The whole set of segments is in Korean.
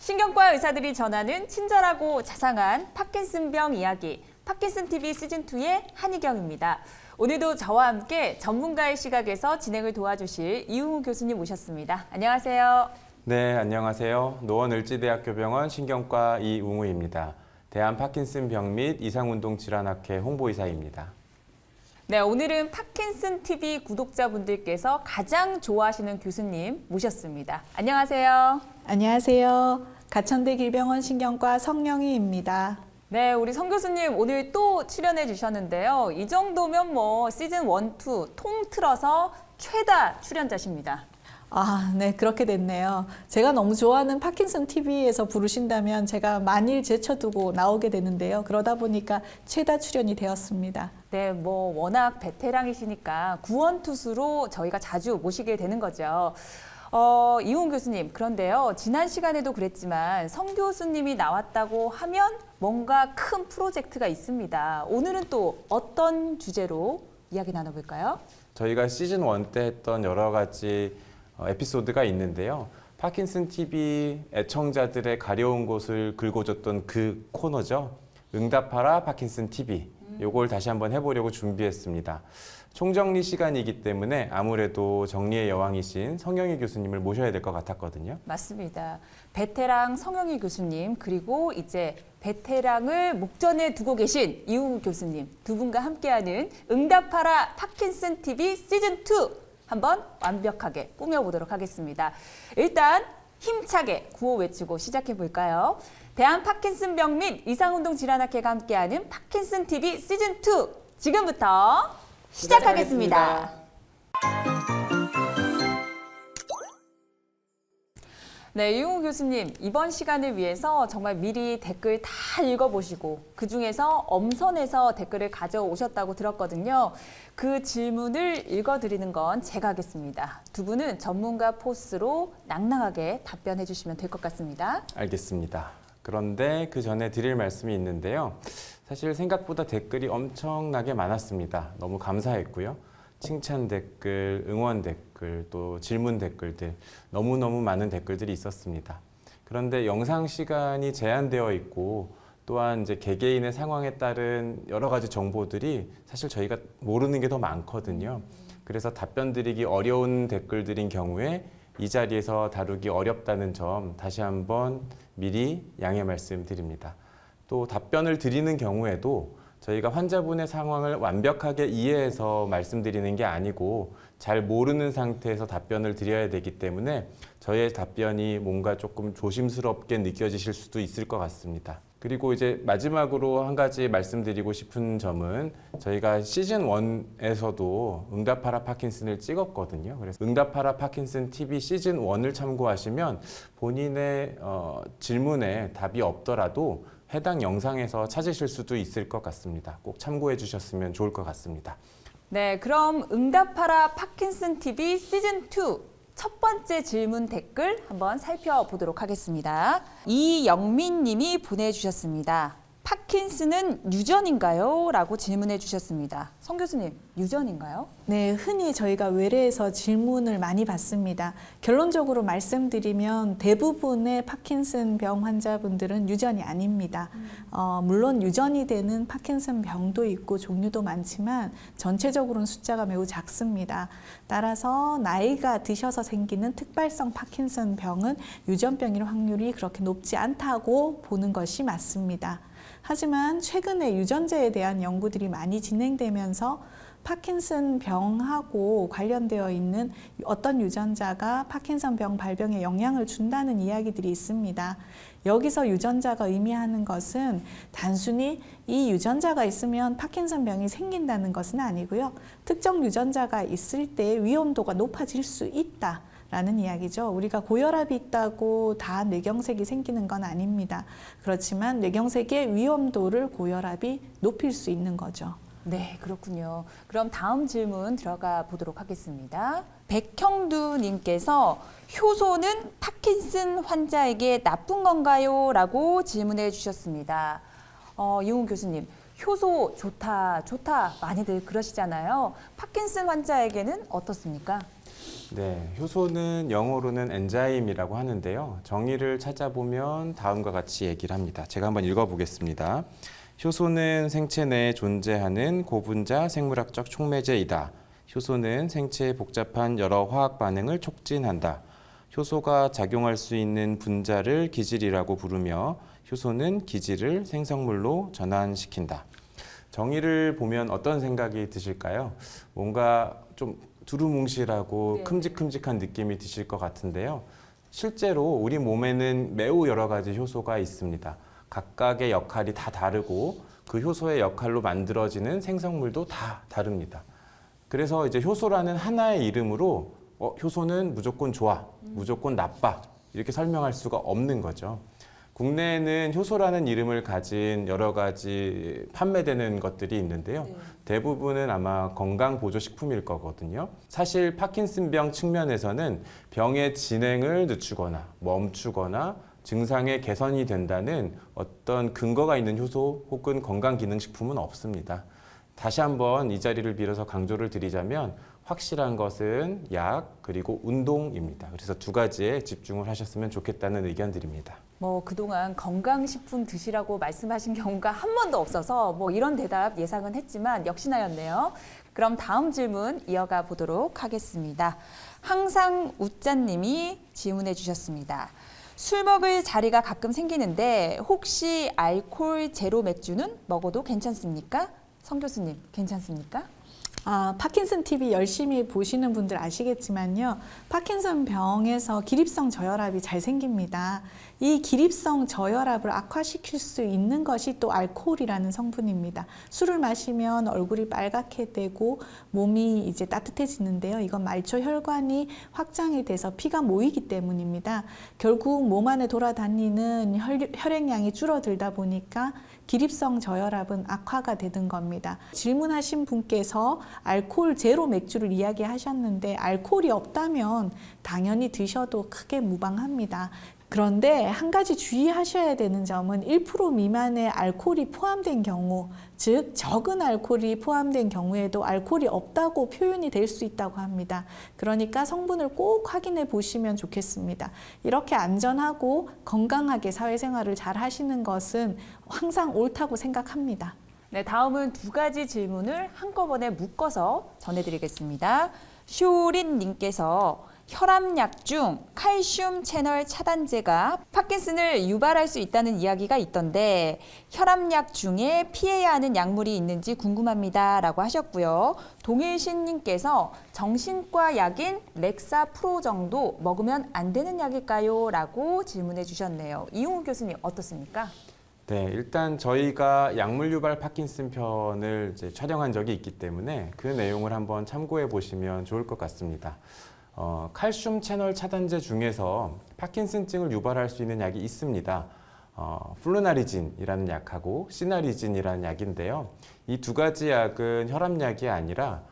신경과 의사들이 전하는 친절하고 자상한 파킨슨병 이야기, 파킨슨TV 시즌2의 한희경입니다. 오늘도 저와 함께 전문가의 시각에서 진행을 도와주실 이웅우 교수님 모셨습니다. 안녕하세요. 네, 안녕하세요. 노원을지대학교 병원 신경과 이웅우입니다. 대한파킨슨병 및 이상운동질환학회 홍보이사입니다. 네, 오늘은 파킨슨TV 구독자분들께서 가장 좋아하시는 교수님 모셨습니다. 안녕하세요. 안녕하세요. 가천대 길병원 신경과 성영희입니다. 네, 우리 성 교수님 오늘 또 출연해 주셨는데요. 이 정도면 뭐 시즌 1, 2 통틀어서 최다 출연자십니다. 네, 그렇게 됐네요. 제가 너무 좋아하는 파킨슨 TV에서 부르신다면 제가 만일 제쳐두고 나오게 되는데요. 그러다 보니까 최다 출연이 되었습니다. 네, 뭐 워낙 베테랑이시니까 구원투수로 저희가 자주 모시게 되는 거죠. 이웅 교수님, 그런데요. 지난 시간에도 그랬지만 성 교수님이 나왔다고 하면 뭔가 큰 프로젝트가 있습니다. 오늘은 또 어떤 주제로 이야기 나눠볼까요? 저희가 시즌 1 때 했던 여러 가지 에피소드가 있는데요. 파킨슨 TV 애청자들의 가려운 곳을 긁어줬던 그 코너죠. 응답하라 파킨슨 TV. 요걸 다시 한번 해보려고 준비했습니다. 총정리 시간이기 때문에 아무래도 정리의 여왕이신 성영희 교수님을 모셔야 될 것 같았거든요. 맞습니다. 베테랑 성영희 교수님 그리고 이제 베테랑을 목전에 두고 계신 이웅우 교수님 두 분과 함께하는 응답하라 파킨슨 TV 시즌2 한번 완벽하게 꾸며보도록 하겠습니다. 일단 힘차게 구호 외치고 시작해 볼까요? 대한 파킨슨병 및 이상운동질환학회가 함께하는 파킨슨TV 시즌2 지금부터 시작하겠습니다. 네, 이웅우 교수님 이번 시간을 위해서 정말 미리 댓글 다 읽어보시고 그중에서 엄선해서 댓글을 가져오셨다고 들었거든요. 그 질문을 읽어드리는 건 제가 하겠습니다. 두 분은 전문가 포스로 낭낭하게 답변해 주시면 될 것 같습니다. 알겠습니다. 그런데 그 전에 드릴 말씀이 있는데요. 사실 생각보다 댓글이 엄청나게 많았습니다. 너무 감사했고요. 칭찬 댓글, 응원 댓글, 또 질문 댓글들 너무너무 많은 댓글들이 있었습니다. 그런데 영상 시간이 제한되어 있고 또한 이제 개개인의 상황에 따른 여러 가지 정보들이 사실 저희가 모르는 게 더 많거든요. 그래서 답변 드리기 어려운 댓글들인 경우에 이 자리에서 다루기 어렵다는 점 다시 한번 미리 양해 말씀드립니다. 또 답변을 드리는 경우에도 저희가 환자분의 상황을 완벽하게 이해해서 말씀드리는 게 아니고 잘 모르는 상태에서 답변을 드려야 되기 때문에 저희의 답변이 뭔가 조금 조심스럽게 느껴지실 수도 있을 것 같습니다. 그리고 이제 마지막으로 한 가지 말씀드리고 싶은 점은 저희가 시즌 1에서도 응답하라 파킨슨을 찍었거든요. 그래서 응답하라 파킨슨 TV 시즌 1을 참고하시면 본인의 질문에 답이 없더라도 해당 영상에서 찾으실 수도 있을 것 같습니다. 꼭 참고해 주셨으면 좋을 것 같습니다. 네, 그럼 응답하라 파킨슨TV 시즌2 첫 번째 질문 댓글 한번 살펴보도록 하겠습니다. 이영민 님이 보내주셨습니다. 파킨슨은 유전인가요? 라고 질문해 주셨습니다. 성 교수님, 유전인가요? 네, 흔히 저희가 외래에서 질문을 많이 받습니다. 결론적으로 말씀드리면 대부분의 파킨슨병 환자분들은 유전이 아닙니다. 물론 유전이 되는 파킨슨병도 있고 종류도 많지만 전체적으로는 숫자가 매우 작습니다. 따라서 나이가 드셔서 생기는 특발성 파킨슨병은 유전병일 확률이 그렇게 높지 않다고 보는 것이 맞습니다. 하지만 최근에 유전자에 대한 연구들이 많이 진행되면서 파킨슨병하고 관련되어 있는 어떤 유전자가 파킨슨병 발병에 영향을 준다는 이야기들이 있습니다. 여기서 유전자가 의미하는 것은 단순히 이 유전자가 있으면 파킨슨병이 생긴다는 것은 아니고요. 특정 유전자가 있을 때 위험도가 높아질 수 있다. 라는 이야기죠. 우리가 고혈압이 있다고 다 뇌경색이 생기는 건 아닙니다. 그렇지만 뇌경색의 위험도를 고혈압이 높일 수 있는 거죠. 네, 그렇군요. 그럼 다음 질문 들어가 보도록 하겠습니다. 백형두 님께서 효소는 파킨슨 환자에게 나쁜 건가요? 라고 질문해 주셨습니다. 이웅우 교수님, 효소 좋다, 좋다 많이들 그러시잖아요. 파킨슨 환자에게는 어떻습니까? 네, 효소는 영어로는 엔자임이라고 하는데요. 정의를 찾아보면 다음과 같이 얘기를 합니다. 제가 한번 읽어보겠습니다. 효소는 생체 내에 존재하는 고분자 생물학적 촉매제이다. 효소는 생체의 복잡한 여러 화학 반응을 촉진한다. 효소가 작용할 수 있는 분자를 기질이라고 부르며 효소는 기질을 생성물로 전환시킨다. 정의를 보면 어떤 생각이 드실까요? 뭔가 좀 두루뭉실하고 네. 큼직큼직한 느낌이 드실 것 같은데요. 실제로 우리 몸에는 매우 여러 가지 효소가 있습니다. 각각의 역할이 다 다르고 그 효소의 역할로 만들어지는 생성물도 다 다릅니다. 그래서 이제 효소라는 하나의 이름으로 효소는 무조건 좋아, 무조건 나빠 이렇게 설명할 수가 없는 거죠. 국내에는 효소라는 이름을 가진 여러 가지 판매되는 것들이 있는데요. 네. 대부분은 아마 건강보조식품일 거거든요. 사실 파킨슨병 측면에서는 병의 진행을 늦추거나 멈추거나 증상의 개선이 된다는 어떤 근거가 있는 효소 혹은 건강기능식품은 없습니다. 다시 한번 이 자리를 빌어서 강조를 드리자면 확실한 것은 약 그리고 운동입니다. 그래서 두 가지에 집중을 하셨으면 좋겠다는 의견 드립니다. 뭐 그동안 건강식품 드시라고 말씀하신 경우가 한 번도 없어서 뭐 이런 대답 예상은 했지만 역시나였네요. 그럼 다음 질문 이어가 보도록 하겠습니다. 항상 우짜님이 질문해 주셨습니다. 술 먹을 자리가 가끔 생기는데 혹시 알코올 제로 맥주는 먹어도 괜찮습니까? 성 교수님 괜찮습니까? 파킨슨 TV 열심히 보시는 분들 아시겠지만요. 파킨슨 병에서 기립성 저혈압이 잘 생깁니다. 이 기립성 저혈압을 악화시킬 수 있는 것이 또 알코올이라는 성분입니다. 술을 마시면 얼굴이 빨갛게 되고 몸이 이제 따뜻해지는데요. 이건 말초 혈관이 확장이 돼서 피가 모이기 때문입니다. 결국 몸 안에 돌아다니는 혈액량이 줄어들다 보니까 기립성 저혈압은 악화가 되는 겁니다. 질문하신 분께서 알코올 제로 맥주를 이야기하셨는데 알코올이 없다면 당연히 드셔도 크게 무방합니다. 그런데 한 가지 주의하셔야 되는 점은 1% 미만의 알코올이 포함된 경우, 즉 적은 알코올이 포함된 경우에도 알코올이 없다고 표현이 될 수 있다고 합니다. 그러니까 성분을 꼭 확인해 보시면 좋겠습니다. 이렇게 안전하고 건강하게 사회생활을 잘 하시는 것은 항상 옳다고 생각합니다. 네, 다음은 두 가지 질문을 한꺼번에 묶어서 전해드리겠습니다. 쇼린님께서 혈압약 중 칼슘 채널 차단제가 파킨슨을 유발할 수 있다는 이야기가 있던데 혈압약 중에 피해야 하는 약물이 있는지 궁금합니다 라고 하셨고요. 동일신님께서 정신과 약인 렉사프로 정도 먹으면 안 되는 약일까요? 라고 질문해 주셨네요. 이용우 교수님 어떻습니까? 네, 일단 저희가 약물 유발 파킨슨 편을 이제 촬영한 적이 있기 때문에 그 내용을 한번 참고해 보시면 좋을 것 같습니다. 칼슘 채널 차단제 중에서 파킨슨증을 유발할 수 있는 약이 있습니다. 플루나리진이라는 약하고 시나리진이라는 약인데요. 이 두 가지 약은 혈압약이 아니라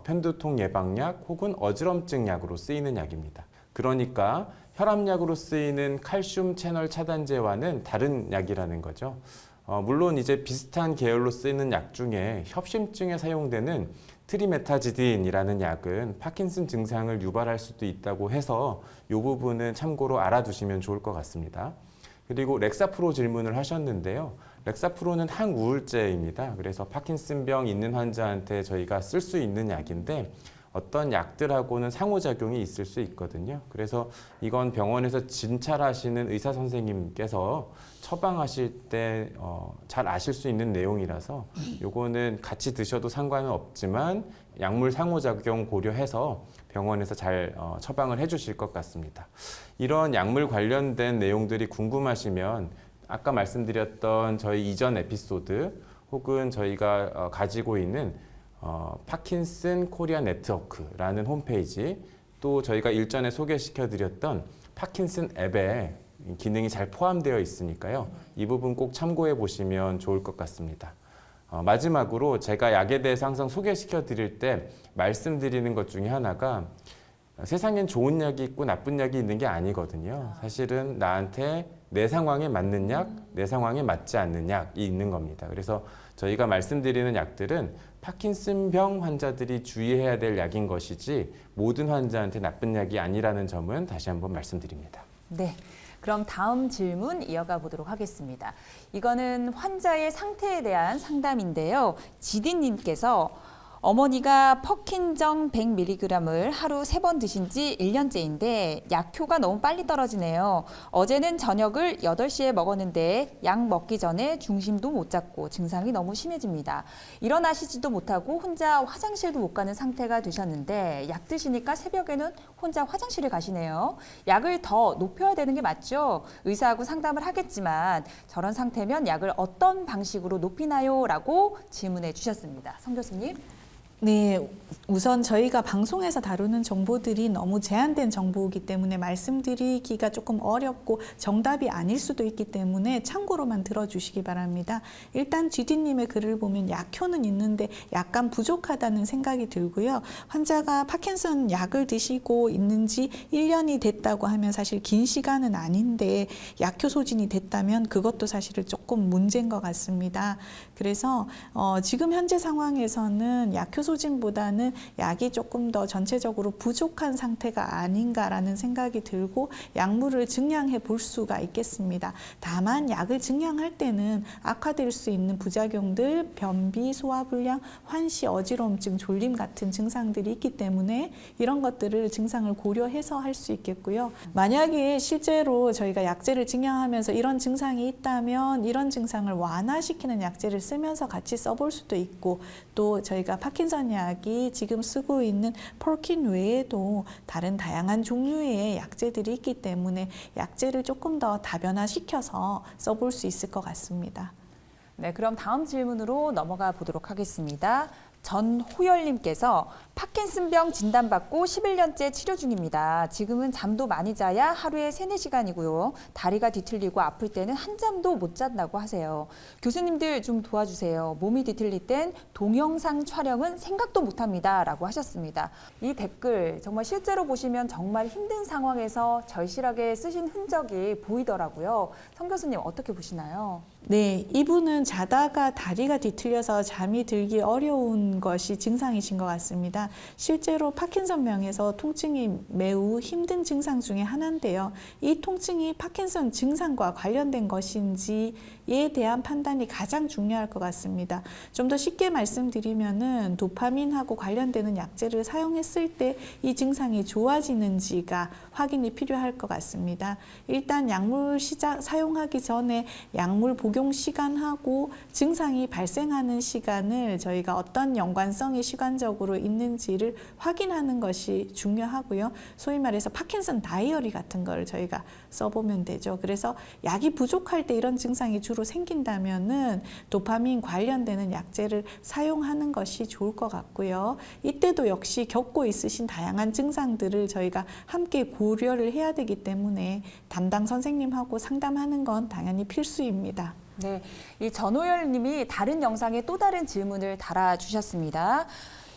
편두통 예방약 혹은 어지럼증 약으로 쓰이는 약입니다. 그러니까 혈압약으로 쓰이는 칼슘 채널 차단제와는 다른 약이라는 거죠. 물론 이제 비슷한 계열로 쓰이는 약 중에 협심증에 사용되는 트리메타지딘이라는 약은 파킨슨 증상을 유발할 수도 있다고 해서 이 부분은 참고로 알아두시면 좋을 것 같습니다. 그리고 렉사프로 질문을 하셨는데요. 렉사프로는 항우울제입니다. 그래서 파킨슨병 있는 환자한테 저희가 쓸 수 있는 약인데 어떤 약들하고는 상호작용이 있을 수 있거든요. 그래서 이건 병원에서 진찰하시는 의사 선생님께서 처방하실 때 잘 아실 수 있는 내용이라서 요거는 같이 드셔도 상관은 없지만 약물 상호작용 고려해서 병원에서 잘 처방을 해주실 것 같습니다. 이런 약물 관련된 내용들이 궁금하시면 아까 말씀드렸던 저희 이전 에피소드 혹은 저희가 가지고 있는 파킨슨 코리아 네트워크라는 홈페이지 또 저희가 일전에 소개시켜드렸던 파킨슨 앱에 기능이 잘 포함되어 있으니까요. 이 부분 꼭 참고해 보시면 좋을 것 같습니다. 마지막으로 제가 약에 대해서 항상 소개시켜 드릴 때 말씀드리는 것 중에 하나가 세상엔 좋은 약이 있고 나쁜 약이 있는 게 아니거든요. 사실은 나한테 내 상황에 맞는 약, 내 상황에 맞지 않는 약이 있는 겁니다. 그래서 저희가 말씀드리는 약들은 파킨슨병 환자들이 주의해야 될 약인 것이지 모든 환자한테 나쁜 약이 아니라는 점은 다시 한번 말씀드립니다. 네. 그럼 다음 질문 이어가 보도록 하겠습니다. 이거는 환자의 상태에 대한 상담인데요. 지디님께서 어머니가 퍼킨정 100mg을 하루 3번 드신 지 1년째인데 약효가 너무 빨리 떨어지네요. 어제는 저녁을 8시에 먹었는데 약 먹기 전에 중심도 못 잡고 증상이 너무 심해집니다. 일어나시지도 못하고 혼자 화장실도 못 가는 상태가 되셨는데 약 드시니까 새벽에는 혼자 화장실을 가시네요. 약을 더 높여야 되는 게 맞죠? 의사하고 상담을 하겠지만 저런 상태면 약을 어떤 방식으로 높이나요? 라고 질문해 주셨습니다. 성 교수님. 네, 우선 저희가 방송에서 다루는 정보들이 너무 제한된 정보이기 때문에 말씀드리기가 조금 어렵고 정답이 아닐 수도 있기 때문에 참고로만 들어주시기 바랍니다. 일단 GD님의 글을 보면 약효는 있는데 약간 부족하다는 생각이 들고요. 환자가 파킨슨 약을 드시고 있는 지 1년이 됐다고 하면 사실 긴 시간은 아닌데 약효 소진이 됐다면 그것도 사실은 조금 문제인 것 같습니다. 그래서 지금 현재 상황에서는 약효 소진보다는 약이 조금 더 전체적으로 부족한 상태가 아닌가라는 생각이 들고 약물을 증량해 볼 수가 있겠습니다. 다만 약을 증량할 때는 악화될 수 있는 부작용들, 변비, 소화불량, 환시, 어지러움증, 졸림 같은 증상들이 있기 때문에 이런 것들을 증상을 고려해서 할 수 있겠고요. 만약에 실제로 저희가 약제를 증량하면서 이런 증상이 있다면 이런 증상을 완화시키는 약제를 쓰면서 같이 써볼 수도 있고 또 저희가 파킨슨 약이 지금 쓰고 있는 폴킨 외에도 다른 다양한 종류의 약제들이 있기 때문에 약제를 조금 더 다변화시켜서 써볼 수 있을 것 같습니다. 네, 그럼 다음 질문으로 넘어가 보도록 하겠습니다. 전호열님께서 파킨슨병 진단받고 11년째 치료 중입니다. 지금은 잠도 많이 자야 하루에 3-4시간이고요. 다리가 뒤틀리고 아플 때는 한잠도 못 잔다고 하세요. 교수님들 좀 도와주세요. 몸이 뒤틀릴 땐 동영상 촬영은 생각도 못합니다. 라고 하셨습니다. 이 댓글 정말 실제로 보시면 정말 힘든 상황에서 절실하게 쓰신 흔적이 보이더라고요. 성 교수님 어떻게 보시나요? 네, 이분은 자다가 다리가 뒤틀려서 잠이 들기 어려운 것이 증상이신 것 같습니다. 실제로 파킨슨병에서 통증이 매우 힘든 증상 중에 하나인데요. 이 통증이 파킨슨 증상과 관련된 것인지에 대한 판단이 가장 중요할 것 같습니다. 좀 더 쉽게 말씀드리면은 도파민하고 관련되는 약제를 사용했을 때 이 증상이 좋아지는지가 확인이 필요할 것 같습니다. 일단 약물 사용하기 전에 약물 복용 시간하고 증상이 발생하는 시간을 저희가 어떤 연관성이 시간적으로 있는지를 확인하는 것이 중요하고요. 소위 말해서 파킨슨 다이어리 같은 걸 저희가 써보면 되죠. 그래서 약이 부족할 때 이런 증상이 주로 생긴다면은 도파민 관련되는 약제를 사용하는 것이 좋을 것 같고요. 이때도 역시 겪고 있으신 다양한 증상들을 저희가 함께 고려를 해야 되기 때문에 담당 선생님하고 상담하는 건 당연히 필수입니다. 네, 이 전호열 님이 다른 영상에 또 다른 질문을 달아주셨습니다.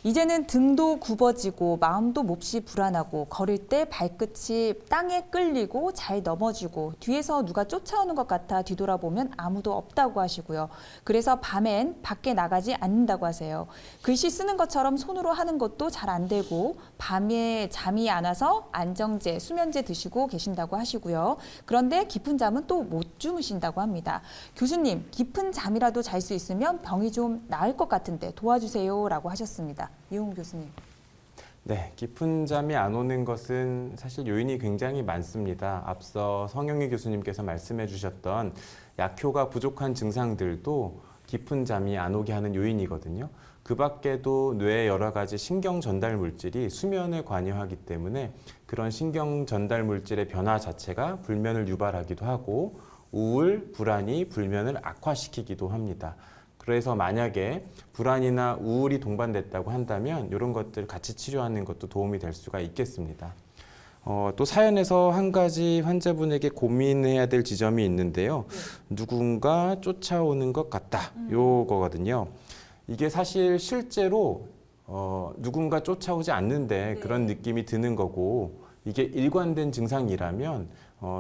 이제는 등도 굽어지고 마음도 몹시 불안하고 걸을 때 발끝이 땅에 끌리고 잘 넘어지고 뒤에서 누가 쫓아오는 것 같아 뒤돌아보면 아무도 없다고 하시고요. 그래서 밤엔 밖에 나가지 않는다고 하세요. 글씨 쓰는 것처럼 손으로 하는 것도 잘 안 되고 밤에 잠이 안 와서 안정제, 수면제 드시고 계신다고 하시고요. 그런데 깊은 잠은 또 못 주무신다고 합니다. 교수님, 깊은 잠이라도 잘 수 있으면 병이 좀 나을 것 같은데 도와주세요 라고 하셨습니다. 이용우 교수님. 네, 깊은 잠이 안 오는 것은 사실 요인이 굉장히 많습니다. 앞서 성영희 교수님께서 말씀해 주셨던 약효가 부족한 증상들도 깊은 잠이 안 오게 하는 요인이거든요. 그 밖에도 뇌의 여러 가지 신경 전달 물질이 수면에 관여하기 때문에 그런 신경 전달 물질의 변화 자체가 불면을 유발하기도 하고 우울, 불안이 불면을 악화시키기도 합니다. 그래서 만약에 불안이나 우울이 동반됐다고 한다면 이런 것들 같이 치료하는 것도 도움이 될 수가 있겠습니다. 또 사연에서 한 가지 환자분에게 고민해야 될 지점이 있는데요. 누군가 쫓아오는 것 같다. 요거거든요. 이게 사실 실제로 누군가 쫓아오지 않는데 그런 느낌이 드는 거고 이게 일관된 증상이라면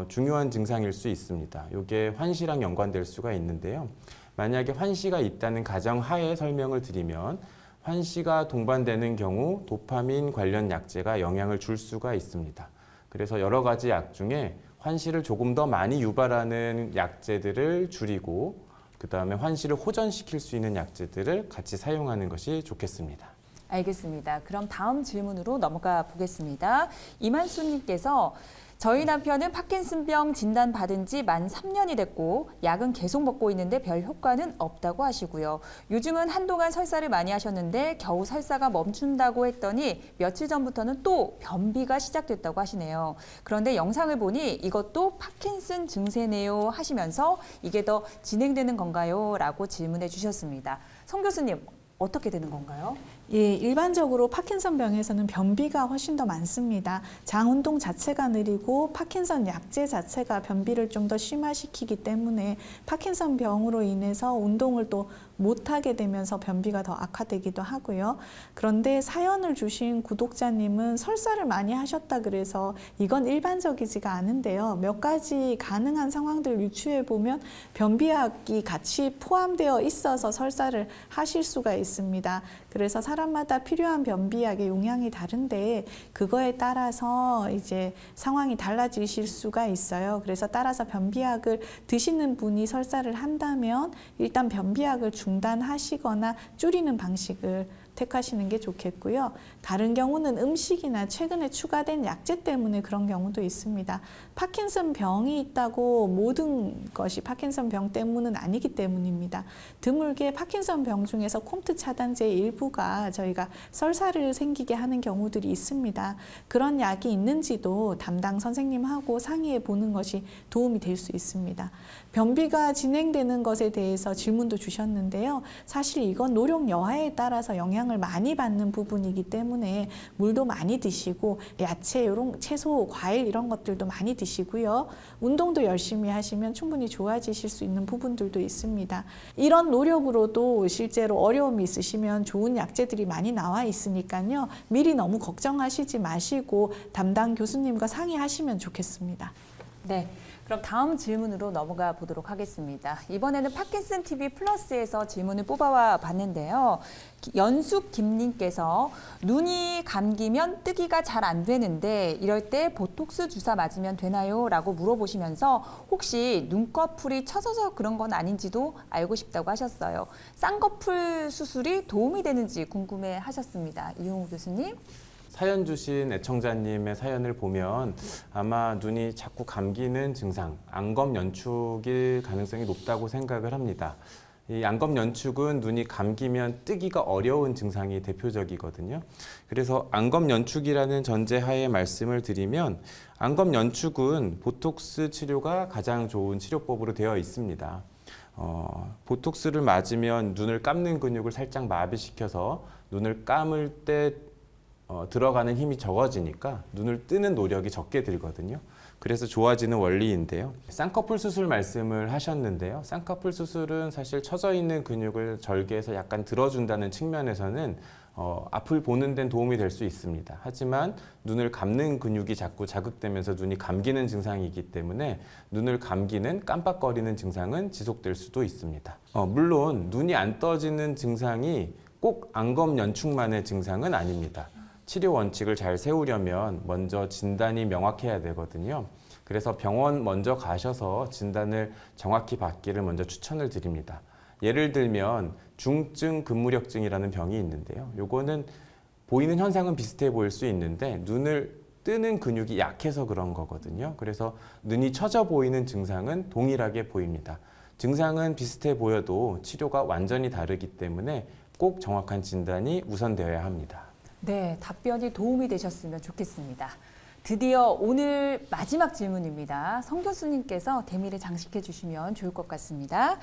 중요한 증상일 수 있습니다. 이게 환시랑 연관될 수가 있는데요. 만약에 환시가 있다는 가정하에 설명을 드리면 환시가 동반되는 경우 도파민 관련 약제가 영향을 줄 수가 있습니다. 그래서 여러 가지 약 중에 환시를 조금 더 많이 유발하는 약제들을 줄이고 그다음에 환시를 호전시킬 수 있는 약제들을 같이 사용하는 것이 좋겠습니다. 알겠습니다. 그럼 다음 질문으로 넘어가 보겠습니다. 이만수님께서 저희 남편은 파킨슨병 진단 받은 지 만 3년이 됐고 약은 계속 먹고 있는데 별 효과는 없다고 하시고요. 요즘은 한동안 설사를 많이 하셨는데 겨우 설사가 멈춘다고 했더니 며칠 전부터는 또 변비가 시작됐다고 하시네요. 그런데 영상을 보니 이것도 파킨슨 증세네요 하시면서 이게 더 진행되는 건가요? 라고 질문해 주셨습니다. 성 교수님, 어떻게 되는 건가요? 예, 일반적으로 파킨슨병에서는 변비가 훨씬 더 많습니다. 장 운동 자체가 느리고 파킨슨 약제 자체가 변비를 좀 더 심화시키기 때문에 파킨슨병으로 인해서 운동을 또 못하게 되면서 변비가 더 악화되기도 하고요. 그런데 사연을 주신 구독자님은 설사를 많이 하셨다 그래서 이건 일반적이지가 않은데요. 몇 가지 가능한 상황들을 유추해 보면 변비약이 같이 포함되어 있어서 설사를 하실 수가 있습니다. 그래서 사람마다 필요한 변비약의 용량이 다른데 그거에 따라서 이제 상황이 달라지실 수가 있어요. 그래서 따라서 변비약을 드시는 분이 설사를 한다면 일단 변비약을 중단하시거나 줄이는 방식을 택하시는 게 좋겠고요. 다른 경우는 음식이나 최근에 추가된 약제 때문에 그런 경우도 있습니다. 파킨슨병이 있다고 모든 것이 파킨슨병 때문은 아니기 때문입니다. 드물게 파킨슨병 중에서 콤트 차단제의 일부가 저희가 설사를 생기게 하는 경우들이 있습니다. 그런 약이 있는지도 담당 선생님하고 상의해 보는 것이 도움이 될 수 있습니다. 변비가 진행되는 것에 대해서 질문도 주셨는데요. 사실 이건 노령 여하에 따라서 영향을 많이 받는 부분이기 때문에 물도 많이 드시고 야채, 이런 채소, 과일 이런 것들도 많이 드시고요. 운동도 열심히 하시면 충분히 좋아지실 수 있는 부분들도 있습니다. 이런 노력으로도 실제로 어려움이 있으시면 좋은 약제들이 많이 나와 있으니까요. 미리 너무 걱정하시지 마시고 담당 교수님과 상의하시면 좋겠습니다. 네. 그럼 다음 질문으로 넘어가 보도록 하겠습니다. 이번에는 파킨슨 TV 플러스에서 질문을 뽑아와 봤는데요. 연숙 김님께서 눈이 감기면 뜨기가 잘 안 되는데 이럴 때 보톡스 주사 맞으면 되나요? 라고 물어보시면서 혹시 눈꺼풀이 처져서 그런 건 아닌지도 알고 싶다고 하셨어요. 쌍꺼풀 수술이 도움이 되는지 궁금해 하셨습니다. 이용우 교수님. 사연 주신 애청자님의 사연을 보면 아마 눈이 자꾸 감기는 증상, 안검 연축일 가능성이 높다고 생각을 합니다. 이 안검 연축은 눈이 감기면 뜨기가 어려운 증상이 대표적이거든요. 그래서 안검 연축이라는 전제하에 말씀을 드리면 안검 연축은 보톡스 치료가 가장 좋은 치료법으로 되어 있습니다. 보톡스를 맞으면 눈을 감는 근육을 살짝 마비시켜서 눈을 감을 때 들어가는 힘이 적어지니까 눈을 뜨는 노력이 적게 들거든요. 그래서 좋아지는 원리인데요. 쌍꺼풀 수술 말씀을 하셨는데요. 쌍꺼풀 수술은 사실 처져 있는 근육을 절개해서 약간 들어준다는 측면에서는 앞을 보는 데는 도움이 될 수 있습니다. 하지만 눈을 감는 근육이 자꾸 자극되면서 눈이 감기는 증상이기 때문에 눈을 감기는 깜빡거리는 증상은 지속될 수도 있습니다. 물론 눈이 안 떠지는 증상이 꼭 안검 연축만의 증상은 아닙니다. 치료 원칙을 잘 세우려면 먼저 진단이 명확해야 되거든요. 그래서 병원 먼저 가셔서 진단을 정확히 받기를 먼저 추천을 드립니다. 예를 들면 중증 근무력증이라는 병이 있는데요. 요거는 보이는 현상은 비슷해 보일 수 있는데 눈을 뜨는 근육이 약해서 그런 거거든요. 그래서 눈이 처져 보이는 증상은 동일하게 보입니다. 증상은 비슷해 보여도 치료가 완전히 다르기 때문에 꼭 정확한 진단이 우선되어야 합니다. 네, 답변이 도움이 되셨으면 좋겠습니다. 드디어 오늘 마지막 질문입니다. 성 교수님께서 대미를 장식해 주시면 좋을 것 같습니다.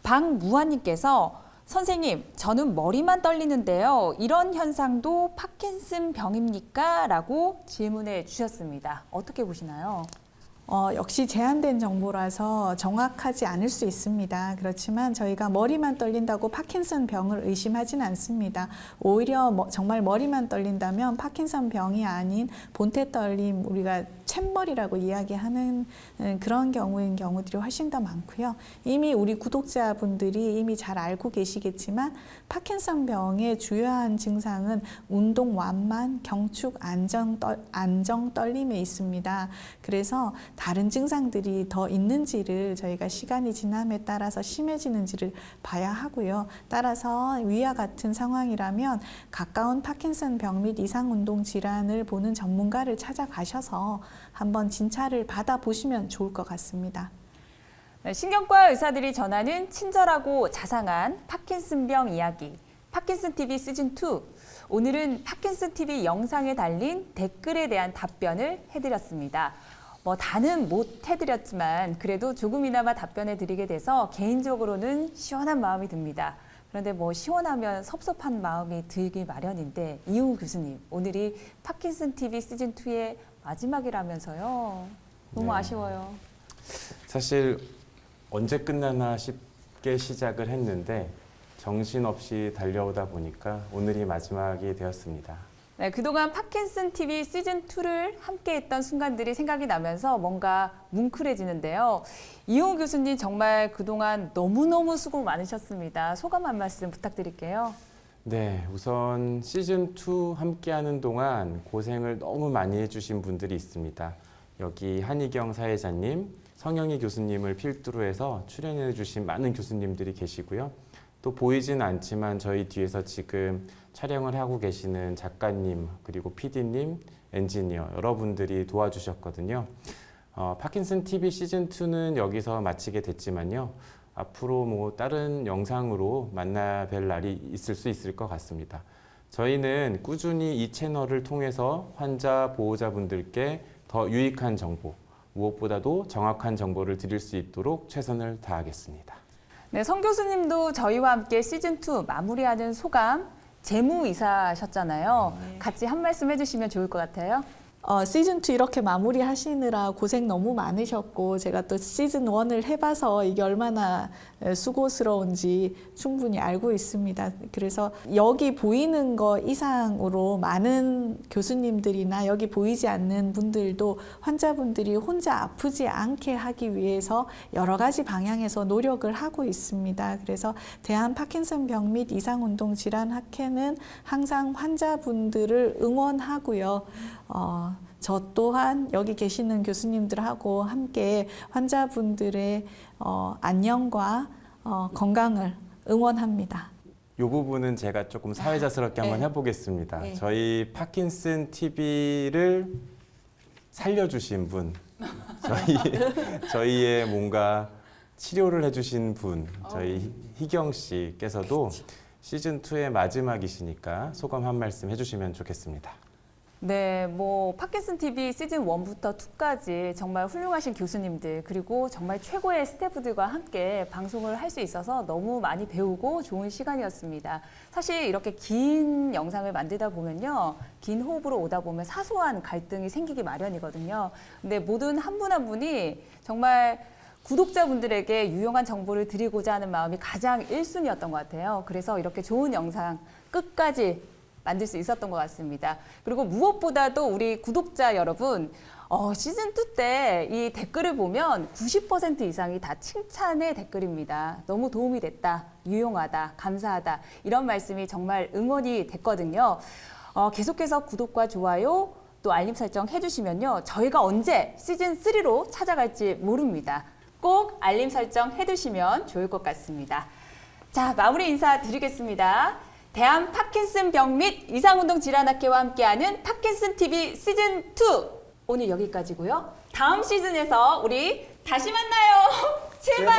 박무환님께서 선생님, 저는 머리만 떨리는데요. 이런 현상도 파킨슨 병입니까? 라고 질문해 주셨습니다. 어떻게 보시나요? 역시 제한된 정보라서 정확하지 않을 수 있습니다. 그렇지만 저희가 머리만 떨린다고 파킨슨 병을 의심하지는 않습니다. 오히려 정말 머리만 떨린다면 파킨슨 병이 아닌 본태 떨림, 우리가 챗머리라고 이야기하는 그런 경우인 경우들이 훨씬 더 많고요. 이미 우리 구독자분들이 이미 잘 알고 계시겠지만 파킨슨 병의 주요한 증상은 운동 완만, 경축, 안정 떨림에 있습니다. 그래서 다른 증상들이 더 있는지를 저희가 시간이 지남에 따라서 심해지는지를 봐야 하고요. 따라서 위와 같은 상황이라면 가까운 파킨슨 병 및 이상운동 질환을 보는 전문가를 찾아가셔서 한번 진찰을 받아보시면 좋을 것 같습니다. 네, 신경과 의사들이 전하는 친절하고 자상한 파킨슨병 이야기, 파킨슨TV 시즌2. 오늘은 파킨슨TV 영상에 달린 댓글에 대한 답변을 해드렸습니다. 다는 못 해드렸지만 그래도 조금이나마 답변해 드리게 돼서 개인적으로는 시원한 마음이 듭니다. 그런데 시원하면 섭섭한 마음이 들기 마련인데 이웅우 교수님, 오늘이 파킨슨TV 시즌2의 마지막이라면서요. 너무 네. 아쉬워요. 사실 언제 끝나나 쉽게 시작을 했는데 정신없이 달려오다 보니까 오늘이 마지막이 되었습니다. 네, 그동안 파킨슨TV 시즌2를 함께했던 순간들이 생각이 나면서 뭔가 뭉클해지는데요. 이용우 교수님 정말 그동안 너무너무 수고 많으셨습니다. 소감 한 말씀 부탁드릴게요. 네, 우선 시즌2 함께하는 동안 고생을 너무 많이 해주신 분들이 있습니다. 여기 한희경 사회자님, 성영희 교수님을 필두로 해서 출연해주신 많은 교수님들이 계시고요. 또 보이진 않지만 저희 뒤에서 지금 촬영을 하고 계시는 작가님, 그리고 PD님, 엔지니어 여러분들이 도와주셨거든요. 파킨슨TV 시즌2는 여기서 마치게 됐지만요. 앞으로 다른 영상으로 만나 뵐 날이 있을 수 있을 것 같습니다. 저희는 꾸준히 이 채널을 통해서 환자, 보호자분들께 더 유익한 정보, 무엇보다도 정확한 정보를 드릴 수 있도록 최선을 다하겠습니다. 네, 성 교수님도 저희와 함께 시즌2 마무리하는 소감, 재무이사셨잖아요. 네. 같이 한 말씀 해주시면 좋을 것 같아요. 시즌2 이렇게 마무리하시느라 고생 너무 많으셨고 제가 또 시즌1을 해봐서 이게 얼마나 수고스러운지 충분히 알고 있습니다. 그래서 여기 보이는 거 이상으로 많은 교수님들이나 여기 보이지 않는 분들도 환자분들이 혼자 아프지 않게 하기 위해서 여러 가지 방향에서 노력을 하고 있습니다. 그래서 대한 파킨슨병 및 이상운동질환학회는 항상 환자분들을 응원하고요. 저 또한 여기 계시는 교수님들하고 함께 환자분들의 안녕과 건강을 응원합니다. 이 부분은 제가 조금 사회자스럽게 한번 네. 해보겠습니다. 네. 저희 파킨슨TV를 살려주신 분, 저희의 뭔가 치료를 해주신 분, 저희 희경 씨께서도 시즌2의 마지막이시니까 소감 한 말씀 해주시면 좋겠습니다. 네, 파킨슨TV 시즌 1부터 2까지 정말 훌륭하신 교수님들 그리고 정말 최고의 스태프들과 함께 방송을 할 수 있어서 너무 많이 배우고 좋은 시간이었습니다. 사실 이렇게 긴 영상을 만들다 보면요, 긴 호흡으로 오다 보면 사소한 갈등이 생기기 마련이거든요. 근데 모든 한 분 한 분이 정말 구독자분들에게 유용한 정보를 드리고자 하는 마음이 가장 1순위였던 것 같아요. 그래서 이렇게 좋은 영상 끝까지 만들 수 있었던 것 같습니다. 그리고 무엇보다도 우리 구독자 여러분, 시즌2 때 이 댓글을 보면 90% 이상이 다 칭찬의 댓글입니다. 너무 도움이 됐다, 유용하다, 감사하다 이런 말씀이 정말 응원이 됐거든요. 계속해서 구독과 좋아요 또 알림 설정 해주시면요, 저희가 언제 시즌3로 찾아갈지 모릅니다. 꼭 알림 설정 해두시면 좋을 것 같습니다. 자, 마무리 인사 드리겠습니다. 대한 파킨슨병 및 이상운동질환학회와 함께하는 파킨슨TV 시즌2 오늘 여기까지고요. 다음 시즌에서 우리 다시 만나요. 제발.